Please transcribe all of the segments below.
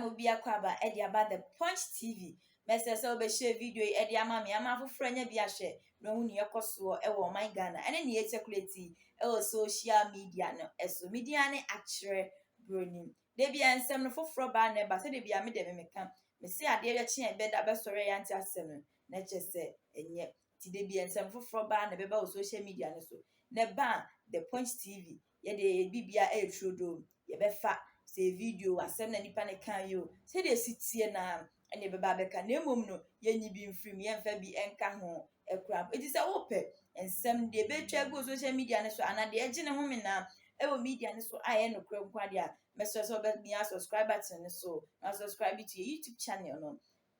obi akwaba e dia ba the Punch TV message so be share video e dia ma me ama foforo nya bi ahwe no hu ne yekoso e wo man Ghana ene ne circulate e wo social media no eso media ne akere broni de bia nsem no foforo ba na ba se de bia me de me ka me se ade ye che e be da be sore ya nti asem no na che se enye ti de bia nsem foforo ba na be ba social media no so ne ba the Punch TV ye de bibia e trodo ye be fa se video asem na nipa ne kan yo se de sitie na ene be ba be ka na emom no ye nyi bi mfrim ye mfa bi enka ho ekura it is a ope ensem de be twa go social media ne so ana de eje ne ho me na e wo media ne so aye no kura nkwa de a meso so be me subscribe button ne so na subscribe to your YouTube channel no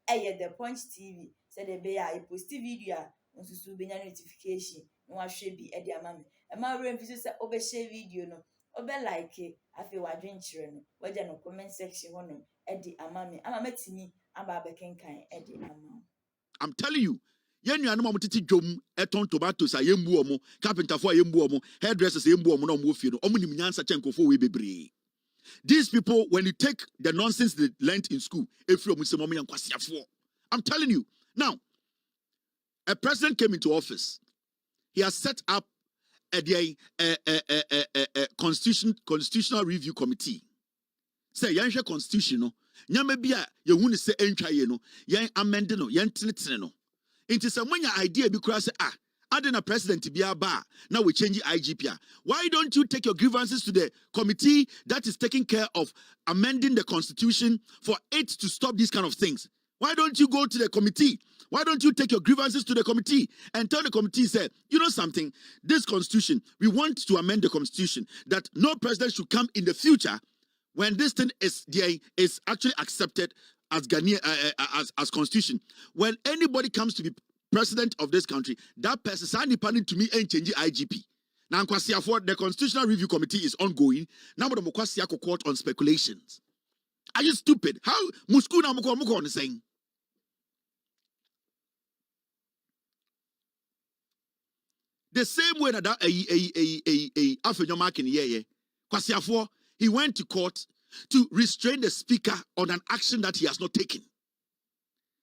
eye the Punch TV se de be ya e post video a onsusu be nya notification no ahwe bi e de ama me e ma wura mfi so obe share video no obe like afi wadwen kire no waje no comment section hono e de ama me ama matimi aba bekenkan e de ama. I'm telling you, yen you know titi dwom eton tomatoes a yembu omo, carpenter for yembu omo, hairdressers yembu omo na omo fie no, omo ni nyansa chenkofo we bebre. These people, when you take the nonsense they learned in school, if you I'm telling you. Now, a president came into office. He has set up a constitutional review committee. Say, yan constitution no, nyame bia ye hunu se entwa ye no, yan amend no, yan tinetene no. Inti se mwanya idea bi kura se adena president bia ba now we change IGP. Why don't you take your grievances to the committee that is taking care of amending the constitution for it to stop these kind of things? Why don't you go to the committee? Why don't you take your grievances to the committee and tell the committee, say, you know something, this constitution, we want to amend the constitution that no president should come in the future when this thing is actually accepted as Ghanaian as constitution. When anybody comes to be president of this country, that person sign pending to me and change IGP. Now, the Constitutional Review Committee is ongoing. Now, the court on speculations. Are you stupid? How Musku na muko on saying? The same way that he went to court to restrain the speaker on an action that he has not taken.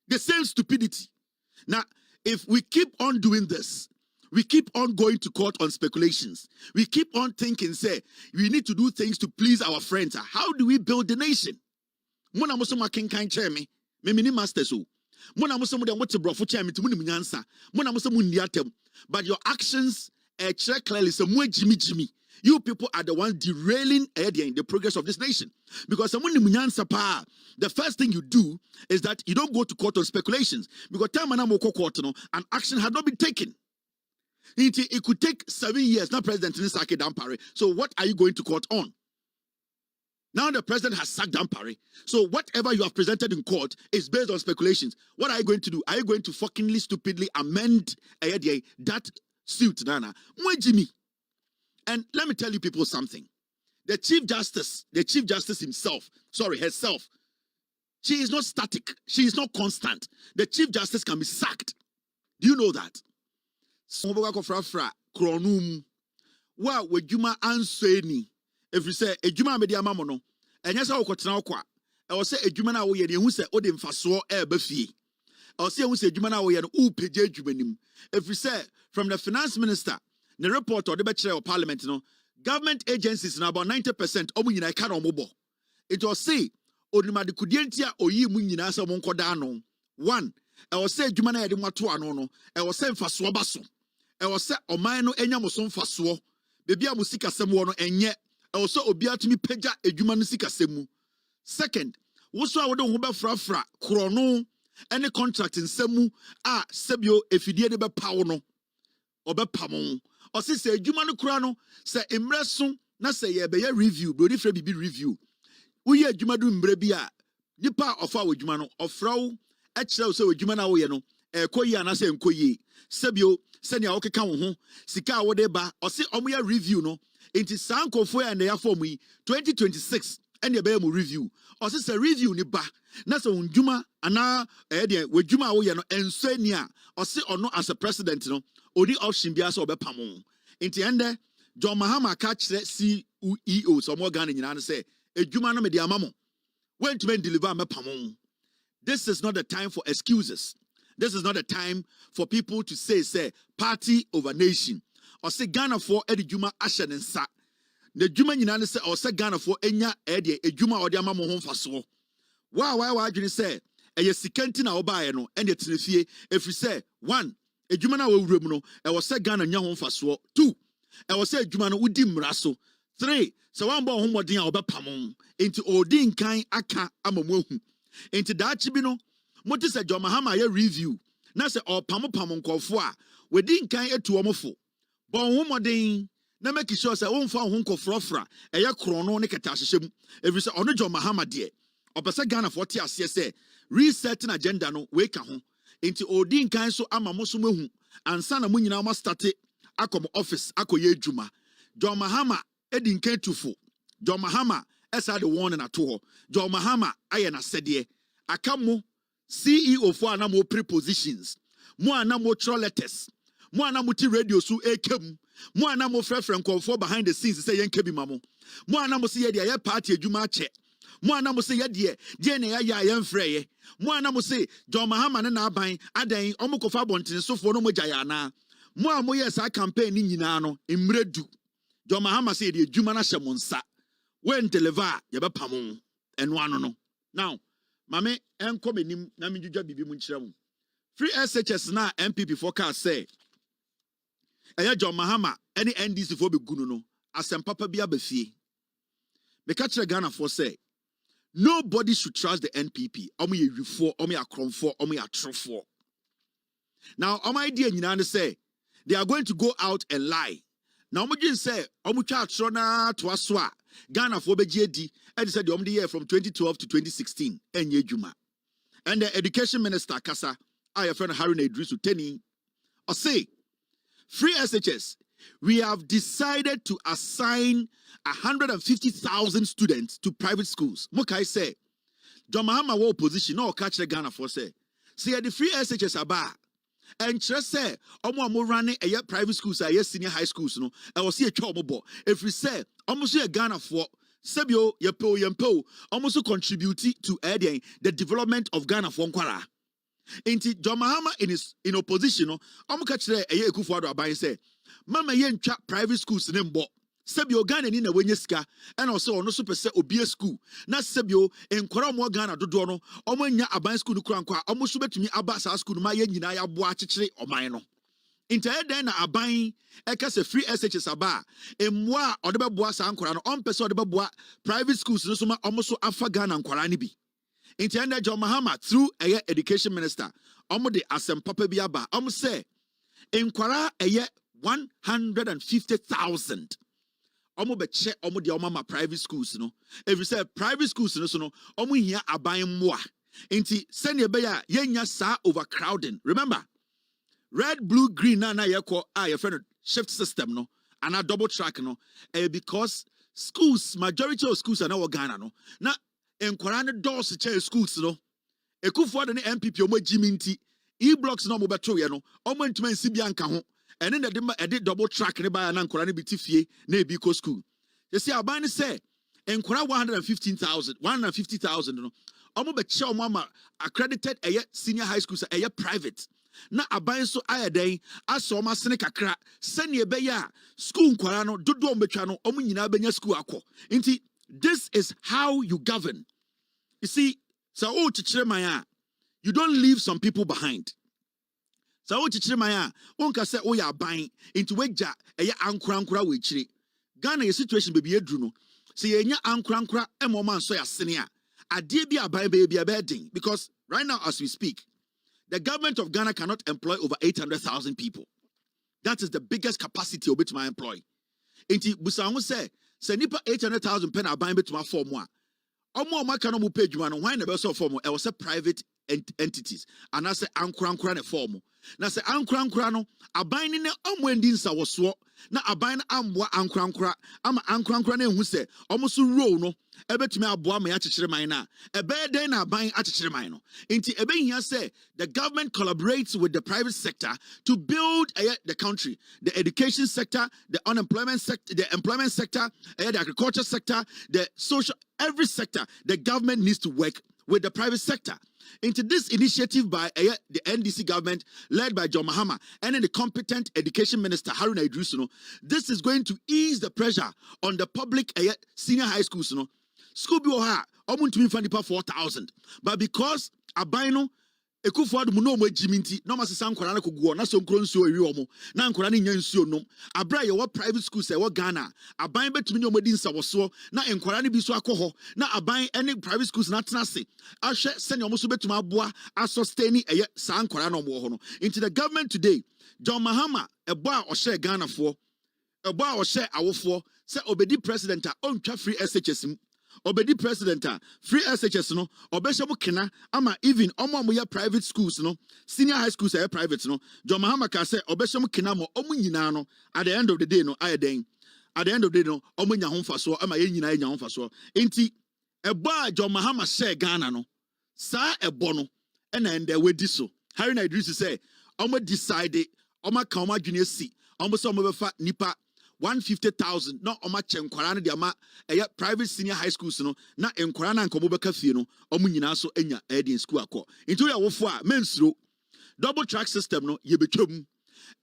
The same stupidity. Now, if we keep on doing this, we keep on going to court on speculations, we keep on thinking, say, we need to do things to please our friends. How do we build the nation? Mona musoma kenkan chemi, me mini masters o. Mona musoma de wote brofo chemi to muni nyansa. Mona musoma ndiatem. But your actions clearly say Jimmy. You people are the ones derailing the progress of this nation. Because the first thing you do is that you don't go to court on speculations. Because an action had not been taken. It could take 7 years. Now President Nisake Dampare. So what are you going to court on? Now the president has sacked Dampare. So whatever you have presented in court is based on speculations. What are you going to do? Are you going to fuckingly, stupidly amend that suit, Nana? Jimmy. And let me tell you people something. The Chief Justice herself, she is not static. She is not constant. The Chief Justice can be sacked. Do you know that? If you say ejuma media mamono, enya sa okotena okwa, e wo say ejuma na wo ye de hu say ode mfaso e ba fie. E wo say hu say ejuma na wo ye no upeje ejuma nim. If you say from the finance minister, the report or the bechere of parliament no, government agencies na about 90% omu nyina ka na omobo. It was say onima de kudientia oyi mu nyina sa mo nkoda no. One, e wo say ejuma na ye de mwato ano no, e wo say mfaso ba so. E wo say oman no enya mo so mfaso. Bebi a musika sem wo no enye. Also, obiatumi peja ejuma no sika semu. Second, woso a wode ho be frafra krono any contract in semu a sebio efidie de be pawo no obepamo. O se ejuma no kura no se emreso na se ye be review, bro different bibi review. Uye ejuma do mbre bi a nipa ofa ejuma no ofra wo e kire wo se ejuma na wo ye no ekoyi ana se enkoyi. Sebio se ne a wokeka wo ho sika a wode ba o se omo ya review no. Inti sankofo and the form 2026 and the mu review. Or says a review ni ba. Nasa unjuma ana we juma we no ensenia or say or no as a president no odi option biasa obe pamon. Inti ende John Mahama catch CEO so more Ghana nyina say ejuma no me di amamo. When to deliver me pamon. This is not the time for excuses. This is not the time for people to say party over nation. Or say Ghana for Eddie Juma Ashen and Sa. The Juma Yinan say or say Ghana for Enya Eddie, a Juma or the Amamo home for so. Why you say a sikentina obayeno and yet if you say 1, a Jumana will rumno, I was say Ghana Yahon for so. 2, I was say Jumana Udim Rasso. 3, so one born home or oba pamon into Odin kind aka amamohu. Into that chibino, what is a John Mahama review? Na se or pamon kofwa, we didn't kind to omofo. Bon woman, na make sure say won fa ho nkofrofra, eye krono ne ketashyem. Every say ono John Mahama de. Opese Ghana 40 ase say resetting agenda no we ka ho. Into Odin kind so ama mo so mahu. Ansa na mo nyina ma start akom office akoye adwuma. John Mahama edin kan tufo. John Mahama esa the one na to ho. John Mahama aye na sede. Aka mo CEO for anamo prepositions. Mo anamo throw letters. Mo anamo ti radio su ekem. Mo anamo frefren konfo behind the scenes say yenke bi mamo. Mo anamo se ye de party adwuma che. Mo anamo se ye de na ya yemfrɛ ye. Mo anamo se John Mahama na aban adan omokofa bonten sofo no mogya ya na. Mo amo yes a campaign ni nyina no emredu. John Mahama say de adwuma na hyɛ mo nsa. When deliver ye be pamon eno ano no. Now, mame enko menim na medwudwa bibi mu nkyerɛ mu. Free SHS na MPP forecast say John Mahama any NDC for be gunu no asem papa bi abafie. Me ka kyerɛ Ghana for say nobody should trust the NPP. Omo ye wifo, omo ya kromfo, omo ya trofo. Now, omo idea nyina ne say they are going to go out and lie. Now, omo gin say omo twa atro na to aso a Ghana for be GD and said the year from 2012 to 2016 enye dwuma. And the education minister Kasa, our friend Harun Idrisu Teni, or say Free SHS, we have decided to assign 150,000 students to private schools. Mokai say, John Mahama war position, no catch the Ghana for say. See, the free SHS aba. And just say, Omo running a private schools, a senior high schools, no, I will see a chomobo. If we say, almost a Ghana for Sebio, Yempo, almost contribute to adding the development of Ghana for Nkwara. Inti John Mahama in opposition no omo ka kire eye ekufuado aban say mama ye ntwa private schools ne mbo sebio Ghana ni na wenye sika and also ono so pese obie school na sebio enkwara mo Ghana dodo no omo nya aban school no kurankwa omo so betumi aba sa school ma ye nyina ya bo akekere oman no inti eden na aban ekase free SHS aba emwa odebeboa sa ankwara no ompese odebeboa private schools no so ma omo so afa Ghana ankwara ni bi. Intended John Mahama through a education minister. Omo de asem papa bi aba. Omo say enkwara 150,000. Omo be che omo de omo private schools no. If you say private schools no so no omo hia aban moa. Inti send be ya yenya sa overcrowding. Remember, red, blue, green na yeko your friend shift system no and a double track no. Because schools majority of schools are now Ghana no. Na enkwara ne doors chair schools no ekufuo de ne MPP omo giminti e-blocks no mo beto ye no omo ntuma nsi bia nka ho ene na de double track ne ba na enkwara ne bitifie na ebi ko school you see aban ne say enkwara 150,000 no omo be che omo ama accredited senior high schools private na aban so ayeden aso omo asene kakra sene be ya school enkwara no dodo omo betwa no omo nyina benya school akọ nti this is how you govern. You see, so you don't leave some people behind. So unka say oh ya buying into weja ankura we chiri. Ghana your situation baby edruno. So yenya ankura e moma so ya senior. Ade bi aban baby abeding because right now as we speak, the government of Ghana cannot employ over 800,000 people. That is the biggest capacity of which my employ. Inti busangu say nipa 800,000 pen aban betuma form one. Omo maka no mu page man why na be so form e was a private entities. And I say ankura ne form. Na say ankura no aban ne amwendi nsa woso na aban amboa ankura ama ankura ne hu se omoso row no ebetumi aboa ma ya kyekyere man na ebeden na aban akyekyere man no nti ebehia say the government collaborates with the private sector to build the country, the education sector, the unemployment sector, the employment sector, the agriculture sector, the social, every sector. The government needs to work with the private sector. Into this initiative by the NDC government led by John Mahama and then the competent education minister Haruna Idris, this is going to ease the pressure on the public senior high schools. School be almost 4,000, but because abino Ekufuad muno mo jiminti no masesa nkwara na koguo na so nkro nsuo ewi omo na nkwara ne nya nsuo nom abra ye wo private schools e wo Ghana aban betumi ne omodi nsawoso na nkwara ne bi so akoho na aban ene private schools na tenase ahwe sene omo so betumi aboa asustain eye sa nkwara no mo ho no into the government today. John Mahama ebo a ohye Ghana fo ebo a ohye awofo se obedi president a ontwa free SHS obedi president free SHS no obehye kena ama even omo ya private schools no senior high schools are private no John Mahama ka say obehye kena mo omo nyina no at the end of the day no ayeden at the end of the day no omo nya ho faso ama ye nyina nya ho faso enti ebo a John Mahama share Ghana no sa ebo no na ende wedi so Haruna Idris say omo decide omo ka omo adwene si omo so omo befa nipa 150,000 no oma chenkwara no de ama private senior high schools no na enkwara na nkobo beka fie no omu nyina so enya in school akọ into ya wofo a mensuro double track system no ye betwam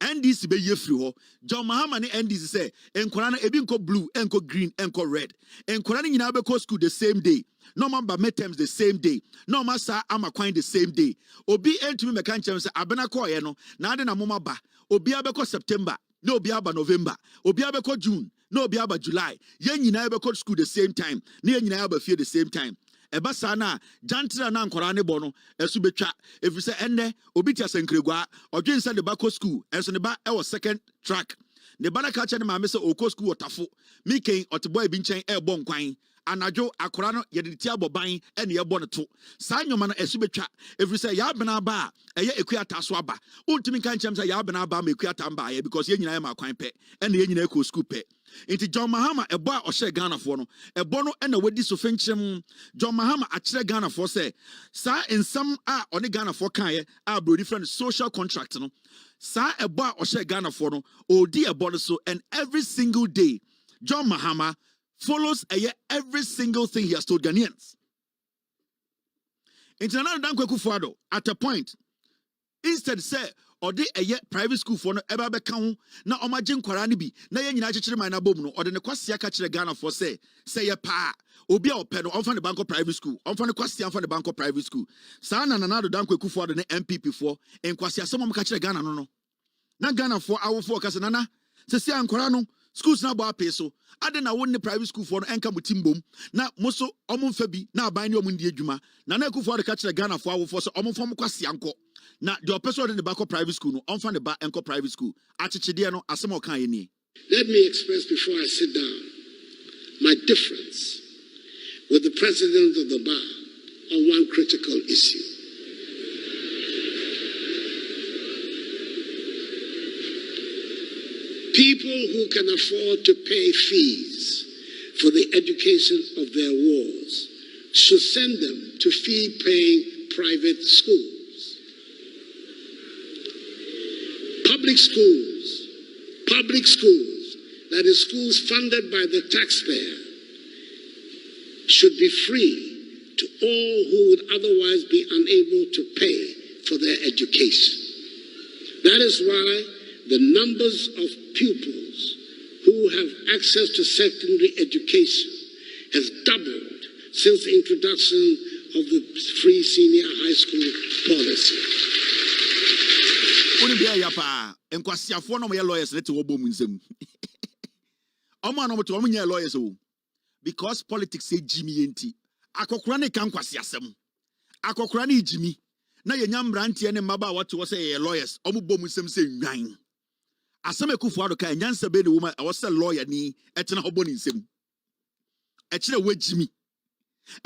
NDC be ye free ho John Mahama ne NDC say enkwara na ebi nko blue enko green enko red enkwara no nyina be ko school the same day no mamba midterms the same day no masa amakwan the same day obi entumi meka nchem say abena ko ye no na ade na moma ba obi abeko September no obi aba November obi abeko June no obi aba July ye nyina abeko school the same time na ye nyina aba fie the same time eba sa na jantra na nkora ne bo no esu betwa efi se enne obi tia sankregwa odwen se de ba ko school enso ne ba e wo second track ne ba na ka che ne ma me se okọ school otafo miken otebo ebi nchen e bo nkwan anadwo akora no ye de tia boban ene ye bo ne to sa nyoma no esu betwa efi se ya bena ba eye ekuata so aba untimi kan chem se ya bena ba ma ekuata mba ye because ye nyina ye ma kwan pe ene ye nyina ekọ school pe inti John Mahama ebo a ohye Ghana fo no ebo no ena wadi so fenkyem John Mahama akire Ghana fo say sa ensam a one Ghana fo kan ye a bro different social contract no sa ebo a ohye Ghana fo no odi ebo no so and every single day John Mahama follows every single thing he has told Ghanaians. International Dan Kweku Fuado at a point instead say or de private school for no eba beka ho na omagye nkwara ne bi na ye nyina kyekere man na bom no or de ne kwasia ka kire Ghana for say ye pa obi a ope no onfa ne banko private school onfa ne kwasia onfa ne banko private school sa na do Dan Kweku Fuado ne MPP for enkwasia asem ka kire Ghana no na Ghana for awofo ka se nana se sia nkwara no schools na ba pay so ade na won ne private school for no enka mutimbom na moso omumfa bi na aban ne omndi adwuma na Kweku Fuado ka kire Ghana for awofo so omumfa kwasia nko na the person in the back of private school no on the back enko private school achichide no asem o kan ye ni. Let me express before I sit down my difference with the president of the bar on one critical issue. People who can afford to pay fees for the education of their wards should send them to fee-paying private schools. Public schools, that is schools funded by the taxpayer, should be free to all who would otherwise be unable to pay for their education. That is why the numbers of pupils who have access to secondary education has doubled since the introduction of the free senior high school policy. Oni bia ya pa enkwasiafo no mo lawyers let wo bom nsem omo no mo to mo nya lawyers o because politics e jimi enti akokora ne kan kwasiasem akokora ne jimi na yenya mbrante ne mmaba wote wo say lawyers omo bom nsem se nwan asem Akufo Addo ka nyansa be ne wo ma wo say lawyer ni etena ho boni nsem e kire wa jimi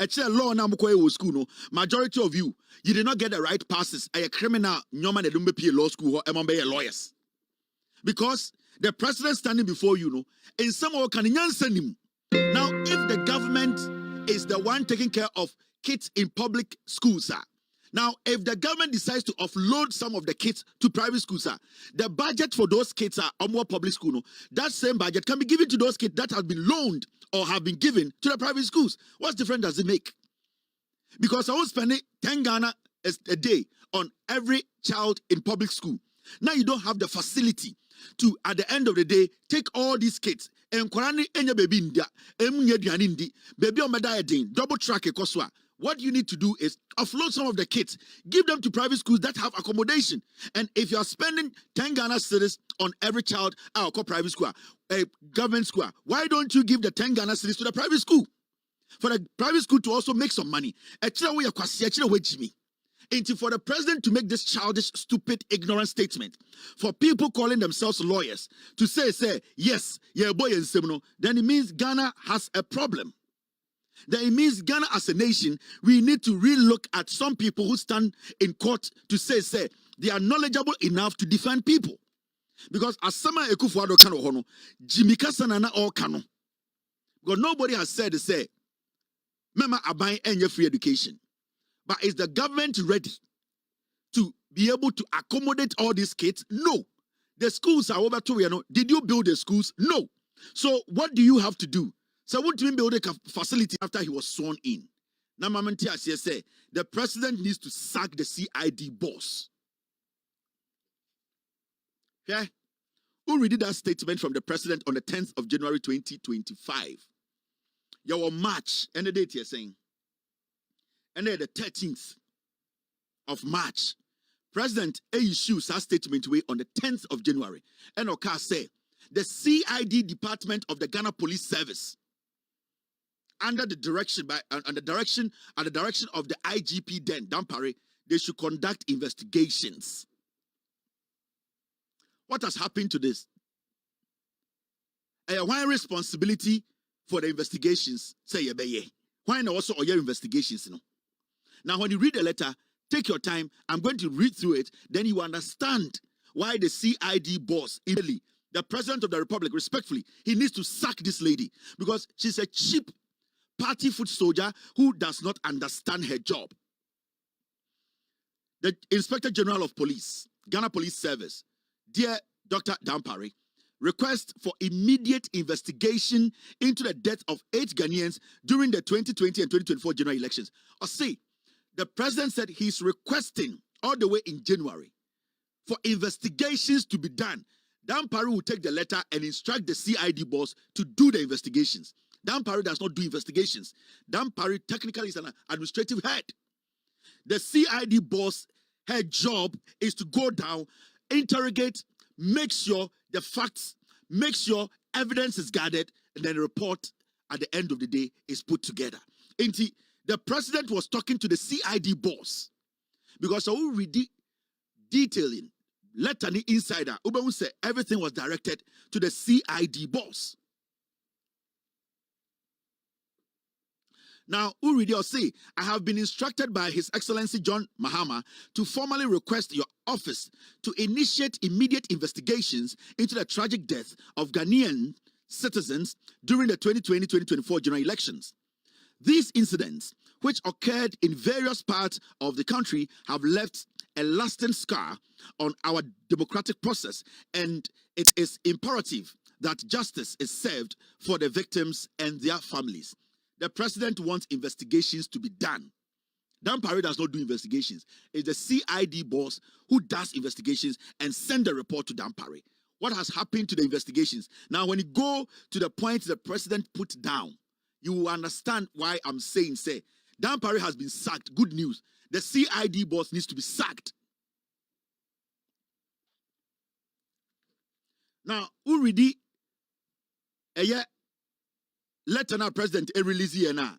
Actually, law na mukwe school no. Majority of you did not get the right passes. A criminal nyoma na dumbe pay law school or emombe lawyers. Because the president standing before you know, in some way can send him. Now, if the government is the one taking care of kids in public schools, sir. Now, if the government decides to offload some of the kids to private schools, sir, the budget for those kids are more public school. No, that same budget can be given to those kids that have been loaned or have been given to the private schools. What difference does it make? Because I was spending 10 Ghana a day on every child in public school. Now you don't have the facility to, at the end of the day, take all these kids and baby double track ekoswa. What you need to do is offload some of the kids, give them to private schools that have accommodation. And if you are spending 10 Ghana cedis on every child at a private school, a government school, why don't you give the 10 Ghana cedis to the private school? For the private school to also make some money. And for the president to make this childish, stupid, ignorant statement, for people calling themselves lawyers to say, yes, yeah, boy, and seminal, then it means Ghana has a problem. Then it means Ghana as a nation, we need to relook at some people who stand in court to say, they are knowledgeable enough to defend people. Because as Sama Ekufuado Kano Hono, Jimmy Kasanana or Kano. Because nobody has said, Mema Abai and your free education. But is the government ready to be able to accommodate all these kids? No. The schools are over to, did you build the schools? No. So what do you have to do? So what do you build a facility after he was sworn in? Now, Mamantia say the president needs to sack the CID boss. Okay? Who read that statement from the president on the 10th of January 2025? Your March, and the date you're saying. And then the 13th of March, President issues a statement way on the 10th of January. And Oka say, the CID department of the Ghana Police Service, under the direction of the IGP then, Dampare, they should conduct investigations. What has happened to this? Why responsibility for the investigations? Say why not also all your investigations? Now, when you read the letter, take your time. I'm going to read through it. Then you understand why the CID boss, Italy, the president of the republic, respectfully, he needs to sack this lady because she's a cheap party foot soldier who does not understand her job. The Inspector General of Police, Ghana Police Service, dear Dr. Dampare, request for immediate investigation into the death of 8 Ghanaians during the 2020 and 2024 general elections. Or say, the president said he's requesting all the way in January for investigations to be done. Dampare will take the letter and instruct the CID boss to do the investigations. Dampare does not do investigations. Dampare technically is an administrative head. The CID boss, her job is to go down, interrogate, make sure the facts, make sure evidence is gathered, and then a report at the end of the day is put together. The president was talking to the CID boss because I will read detailing letter the insider. Ubehu said everything was directed to the CID boss. Now, Uridi will say, I have been instructed by His Excellency John Mahama to formally request your office to initiate immediate investigations into the tragic death of Ghanaian citizens during the 2020-2024 general elections. These incidents, which occurred in various parts of the country, have left a lasting scar on our democratic process, and it is imperative that justice is served for the victims and their families. The president wants investigations to be done. Dampare does not do investigations. It's the CID boss who does investigations and send the report to Dampare. What has happened to the investigations? Now, when you go to the point the president put down, you will understand why I'm saying, Dampare has been sacked. Good news. The CID boss needs to be sacked. Now, Uridi, Lieutenant President release here now.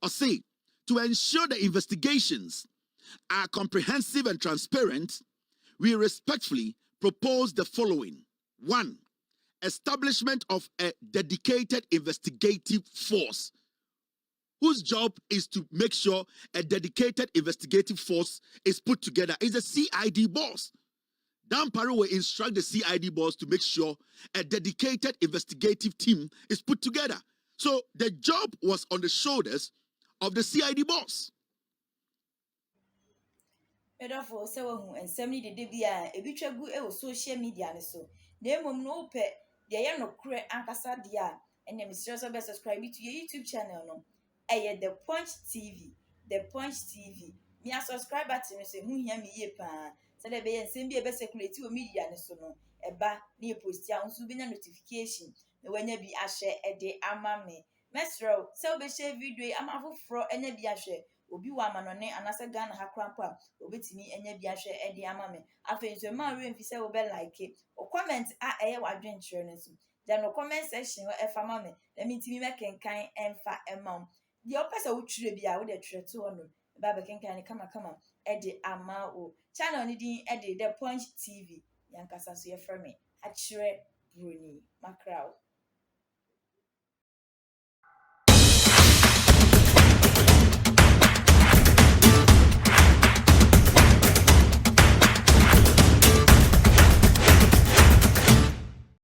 Or say, to ensure the investigations are comprehensive and transparent, we respectfully propose the following. 1. Establishment of a dedicated investigative force whose job is to make sure a dedicated investigative force is put together. Is the CID boss. Dan Paro will instruct the CID boss to make sure a dedicated investigative team is put together. So the job was on the shoulders of the CID boss. Medafo se wahu ensem ni dede bia ebi twagu e social media ne so. Na emom no pe de ye nokre ankasa de a ene mesere so be subscribe to your YouTube channel no. Eye the Punch TV. The Punch TV. Me a subscriber to me se hu hia me ye pa. Se de be ye ensem bi e be circulate o media ne so no. Eba na e post a unsu bi na notification. Na wanya bi ahye e de ama me. Mesro se obe share video ama foforo enya bi ahye. Obi wa amanone anase Ghana ha krampo a obetimi enya bi ahwe e de ama me afen so ma we mfi se wo be like o comment a eye wadwen kire no so da no comment section e fa ma me na mi ntimi mekenkan emfa emam de opese wo twire bi a wo de twire to no ba be kenkan ne kama e de ama o channel ni din e de The Punch TV yankasa so ye frɛ me a kire broni makrao